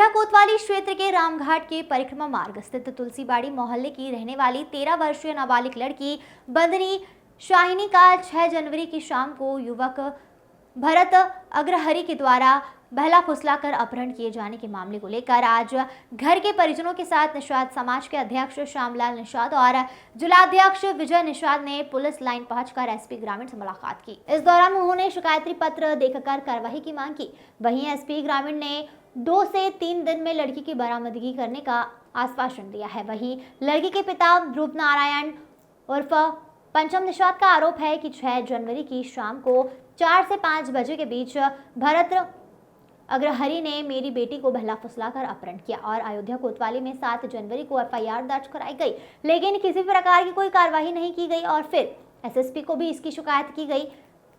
अयोध्या कोतवाली क्षेत्र के रामघाट के परिक्रमा मार्ग स्थित तुलसीबाड़ी मोहल्ले की रहने वाली 13 वर्षीय नाबालिग लड़की बंदनी शाहिनी का 6 जनवरी की शाम को युवक भरत अग्रहरि के द्वारा बहला फुसलाकर अपहरण किए जाने के मामले को लेकर आज घर के परिजनों के साथ निषाद समाज के अध्यक्ष श्यामलाल निषाद और जिलाध्यक्ष विजय निषाद ने पुलिस लाइन पहुंचकर एसपी ग्रामीण से मुलाकात की। इस दौरान उन्होंने शिकायती पत्र देखकर कार्रवाई की मांग की। वहीं एसपी ग्रामीण ने 2 से 3 दिन में लड़की की बरामदगी करने का आश्वासन दिया है। वहीं लड़की के पिता ध्रुव नारायण उर्फ पंचम निषाद का आरोप है कि 6 जनवरी की शाम को 4 से 5 बजे के बीच भरत अग्रहरि ने मेरी बेटी को बहला फुसलाकर अपहरण किया और अयोध्या कोतवाली में 7 जनवरी को एफआईआर दर्ज कराई गई, लेकिन किसी प्रकार की कोई कार्रवाई नहीं की गई और फिर एसएसपी को भी इसकी शिकायत की गई,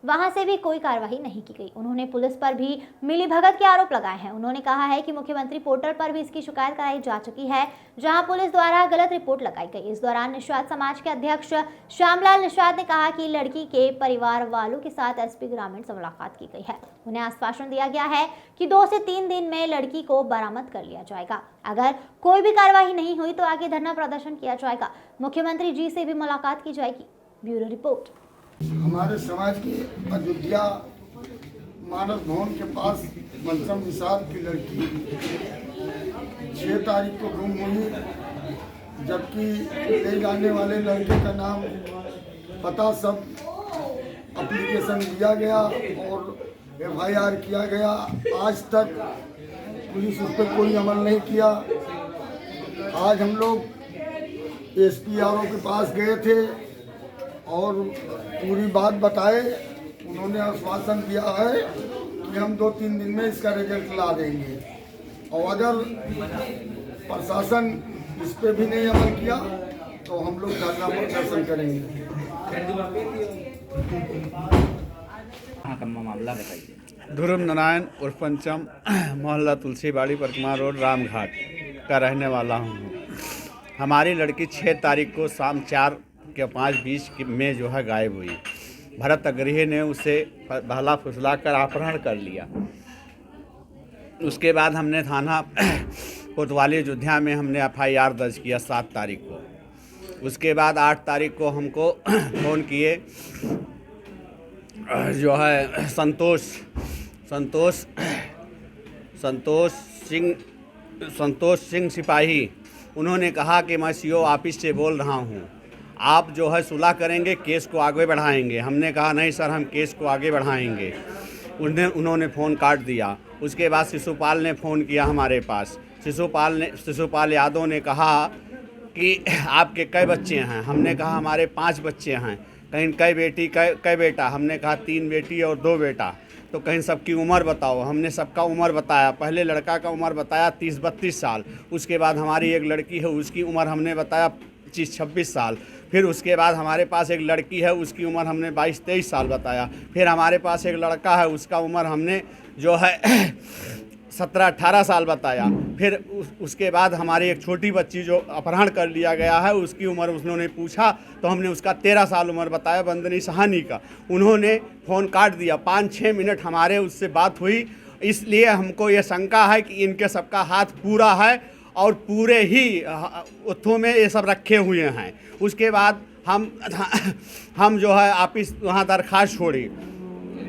वहां से भी कोई कार्रवाई नहीं की गई। उन्होंने पुलिस पर भी मिलीभगत के आरोप लगाए हैं। उन्होंने कहा है कि मुख्यमंत्री पोर्टल पर भी इसकी शिकायत कराई जा चुकी है, जहां पुलिस द्वारा गलत रिपोर्ट लगाई गई। इस दौरान निषाद समाज के अध्यक्ष श्यामलाल निषाद ने कहा कि लड़की के परिवार वालों के साथ एसपी ग्रामीण से मुलाकात की गई है। उन्हें आश्वासन दिया गया है कि 2 से 3 दिन में लड़की को बरामद कर लिया जाएगा। अगर कोई भी कार्रवाई नहीं हुई तो आगे धरना प्रदर्शन किया जाएगा। मुख्यमंत्री जी से भी मुलाकात की जाएगी। Bureau report. हमारे समाज की अयोध्या मानस भवन के पास पंचम निषाद की लड़की 6 तारीख को गुम हुई, जबकि ले जाने वाले लड़के का नाम पता सब एप्लीकेशन दिया गया और एफआईआर किया गया। आज तक पुलिस उस पर कोई अमल नहीं किया। आज हम लोग एसपीआरओ के पास गए थे और पूरी बात बताए। उन्होंने आश्वासन दिया है कि हम 2-3 दिन में इसका रिजल्ट ला देंगे और अगर प्रशासन इस पे भी नहीं अमल किया तो हम लोग धरना प्रदर्शन करेंगे। मामला बताइए। ध्रुव नारायण उर्फ पंचम, मोहल्ला तुलसीबाड़ी परिक्रमा रोड रामघाट का रहने वाला हूँ। हमारी लड़की 6 तारीख को शाम 4 के 5:20 में जो है गायब हुई। भरत अग्रहरि ने उसे बहला फुसला कर अपहरण कर लिया। उसके बाद हमने थाना कोतवाली अयोध्या में हमने एफआईआर दर्ज किया 7 तारीख को। उसके बाद 8 तारीख को हमको फ़ोन किए जो है संतोष सिंह सिपाही। उन्होंने कहा कि मैं सीओ ऑफिस से बोल रहा हूँ, आप जो है सुलह करेंगे, केस को आगे बढ़ाएंगे। हमने कहा नहीं सर, हम केस को आगे बढ़ाएंगे। उन्होंने फ़ोन काट दिया। उसके बाद शिशुपाल ने फ़ोन किया हमारे पास। शिशुपाल यादव ने कहा कि आपके कई बच्चे हैं? हमने कहा हमारे 5 बच्चे हैं। कहीं कई बेटी कई बेटा? हमने कहा 3 बेटी और 2 बेटा। तो कहीं सबकी उम्र बताओ। हमने सबका उम्र बताया। पहले लड़का का उम्र बताया 30-32 साल। उसके बाद हमारी एक लड़की है, उसकी उम्र हमने बताया 25-26 साल। फिर उसके बाद हमारे पास एक लड़की है, उसकी उम्र हमने 22-23 साल बताया। फिर हमारे पास एक लड़का है, उसका उम्र हमने जो है 17-18 साल बताया। फिर उसके बाद हमारी एक छोटी बच्ची जो अपहरण कर लिया गया है, उसकी उम्र उन्होंने पूछा तो हमने उसका 13 साल उम्र बताया, बंदनी शाहिनी का। उन्होंने फ़ोन काट दिया। 5-6 मिनट हमारे उससे बात हुई। इसलिए हमको ये शंका है कि इनके सबका हाथ पूरा है और पूरे ही उत्थों में ये सब रखे हुए हैं। उसके बाद हम जो है ऑफिस वहाँ दरख्वास्त छोड़ी,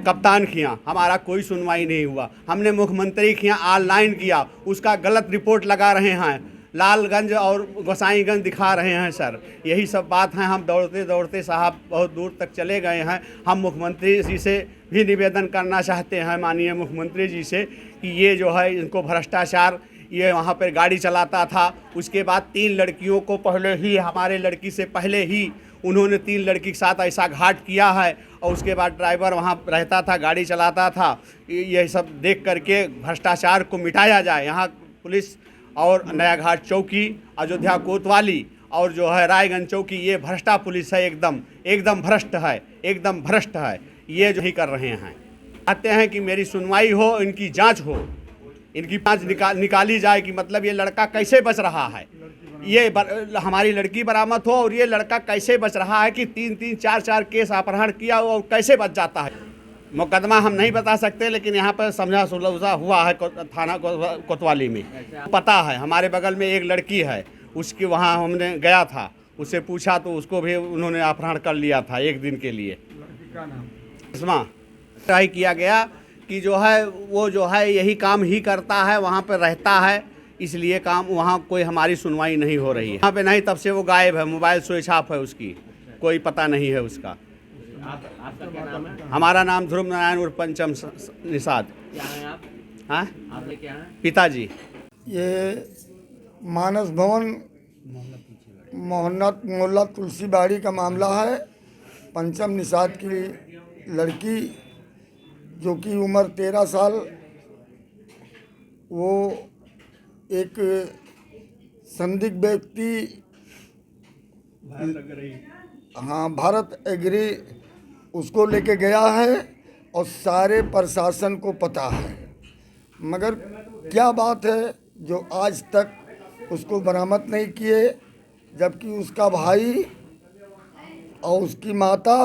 कप्तान किया, हमारा कोई सुनवाई नहीं हुआ। हमने मुख्यमंत्री किया, ऑनलाइन किया, उसका गलत रिपोर्ट लगा रहे हैं। लालगंज और गोसाईगंज दिखा रहे हैं सर। यही सब बात है। हम दौड़ते दौड़ते साहब बहुत दूर तक चले गए हैं। हम मुख्यमंत्री जी से भी निवेदन करना चाहते हैं, माननीय मुख्यमंत्री जी से, कि ये जो है इनको भ्रष्टाचार, ये वहाँ पर गाड़ी चलाता था। उसके बाद 3 लड़कियों को पहले ही, हमारे लड़की से पहले ही उन्होंने 3 लड़की के साथ ऐसा घाट किया है। और उसके बाद ड्राइवर वहाँ रहता था, गाड़ी चलाता था। ये सब देख करके भ्रष्टाचार को मिटाया जाए। यहाँ पुलिस और नया घाट चौकी, अयोध्या कोतवाली और जो है रायगंज चौकी, ये भ्रष्टा पुलिस है। एकदम भ्रष्ट है। ये जो ही कर रहे हैं। चाहते हैं कि मेरी सुनवाई हो, इनकी जांच हो, इनकी जांच निकाली जाए कि मतलब ये लड़का कैसे बच रहा है, ये हमारी लड़की बरामद हो और ये लड़का कैसे बच रहा है कि 3-3, 4-4 केस अपहरण किया और कैसे बच जाता है। मुकदमा हम नहीं बता सकते, लेकिन यहाँ पर समझा सुलझा हुआ है थाना कोतवाली में। पता है, हमारे बगल में एक लड़की है, उसकी वहाँ हमने गया था, उससे पूछा तो उसको भी उन्होंने अपहरण कर लिया था एक दिन के लिए। इसमें ट्राई किया गया कि जो है वो जो है यही काम ही करता है, वहाँ पर रहता है, इसलिए काम वहाँ कोई हमारी सुनवाई नहीं हो रही है। यहाँ पे नहीं, तब से वो गायब है, मोबाइल स्विच ऑफ है, उसकी कोई पता नहीं है उसका। आपका क्या नाम है? हमारा नाम ध्रुव नारायण उर्फ पंचम निषाद। क्या है आप? हाँ, आपके क्या है? पिताजी। ये मानस भवन मोहल्ला तुलसीबाड़ी का मामला है। पंचम निषाद की लड़की जो कि उम्र 13 साल, वो एक संदिग्ध व्यक्ति भारत एग्री उसको लेके गया है और सारे प्रशासन को पता है, मगर क्या बात है जो आज तक उसको बरामद नहीं किए, जबकि उसका भाई और उसकी माता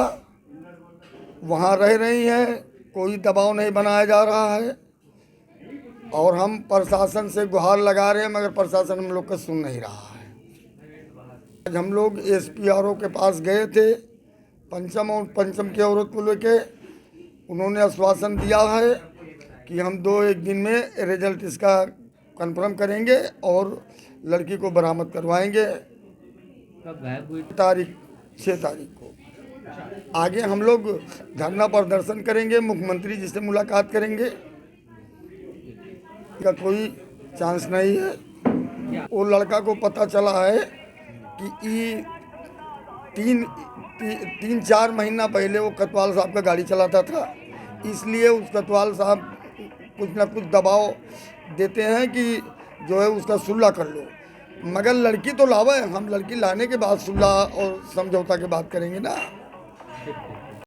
वहाँ रह रही हैं, कोई दबाव नहीं बनाया जा रहा है। और हम प्रशासन से गुहार लगा रहे हैं, मगर प्रशासन हम लोग का सुन नहीं रहा है। आज हम लोग SPRO के पास गए थे पंचम और पंचम की औरत को लेके। उन्होंने आश्वासन दिया है कि हम 2-1 दिन में रिजल्ट इसका कंफर्म करेंगे और लड़की को बरामद करवाएंगे। कब गायब हुई? 6 तारीख को। आगे हम लोग धरना प्रदर्शन करेंगे, मुख्यमंत्री जी से मुलाकात करेंगे। का कोई चांस नहीं है। वो लड़का को पता चला है कि 3-4 महीना पहले वो कतवाल साहब का गाड़ी चलाता था, इसलिए उस कतवाल साहब कुछ ना कुछ दबाव देते हैं कि जो है उसका सुलह कर लो, मगर लड़की तो लावे, हम लड़की लाने के बाद सुलह और समझौता के बात करेंगे ना।